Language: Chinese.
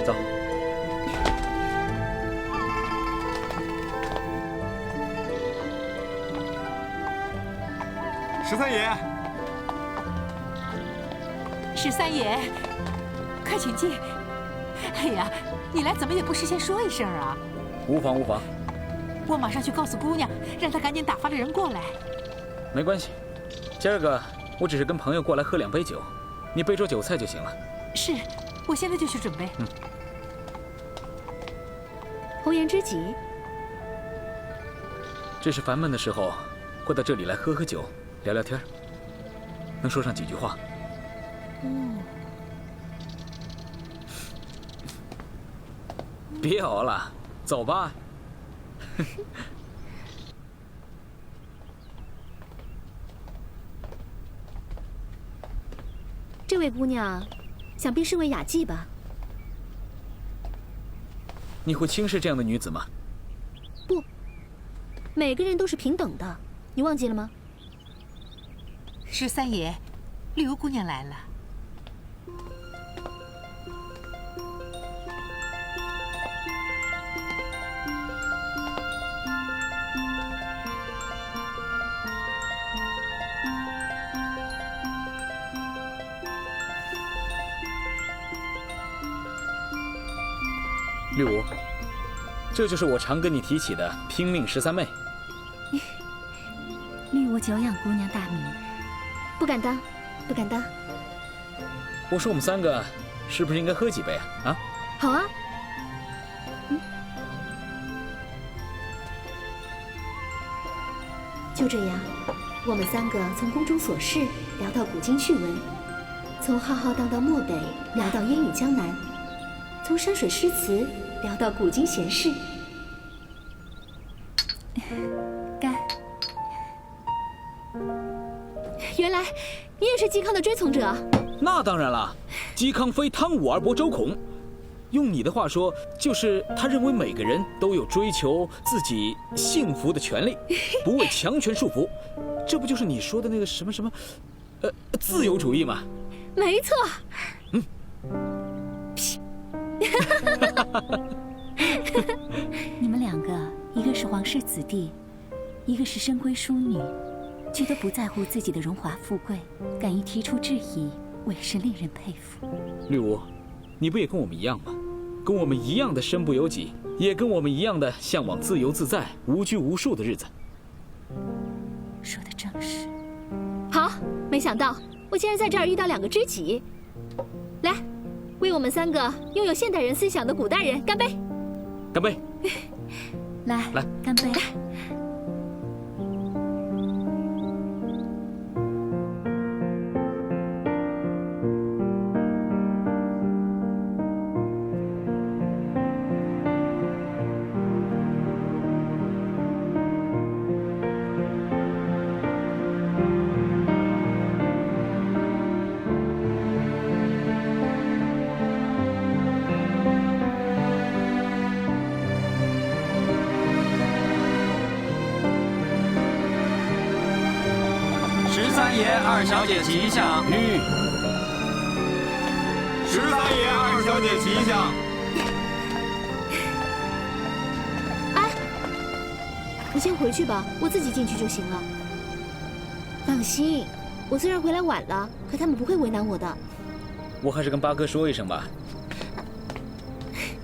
走。十三爷，十三爷，快请进。哎呀，你来怎么也不事先说一声啊？无妨无妨，我马上去告诉姑娘，让她赶紧打发了人过来。没关系。今儿个我只是跟朋友过来喝2杯酒，你备桌酒菜就行了。是，我现在就去准备。红颜知己，这是烦闷的时候，会到这里来喝喝酒，聊聊天，能说上几句话。别熬了，走吧。这位姑娘，想必是位雅妓吧？你会轻视这样的女子吗？不，每个人都是平等的，你忘记了吗？十三爷，刘姑娘来了。绿芜，这就是我常跟你提起的拼命13妹。绿芜久仰姑娘大名，不敢当，不敢当。我说我们3个是不是应该喝几杯啊？啊？好啊。就这样，我们3个从宫中琐事聊到古今趣闻，从浩浩荡荡漠北聊到烟雨江南，从山水诗词聊到古今闲事。干！原来你也是嵇康的追从者。那当然了，嵇康非汤武而伯周孔。用你的话说，就是他认为每个人都有追求自己幸福的权利，不为强权束缚。这不就是你说的那个什么什么，自由主义吗？没错。你们2个，一个是皇室子弟，一个是深闺淑女，却都不在乎自己的荣华富贵，敢于提出质疑，委实令人佩服。绿芜，你不也跟我们一样吗？跟我们一样的身不由己，也跟我们一样的向往自由自在、无拘无束的日子。说的正是。好，没想到我竟然在这儿遇到2个知己。来，为我们3个拥有现代人思想的古代人干杯！干杯！来，干杯！13爷2小姐吉祥。13爷2小姐吉祥。哎，你先回去吧，我自己进去就行了。放心，我虽然回来晚了，可他们不会为难我的。我还是跟8哥说一声吧，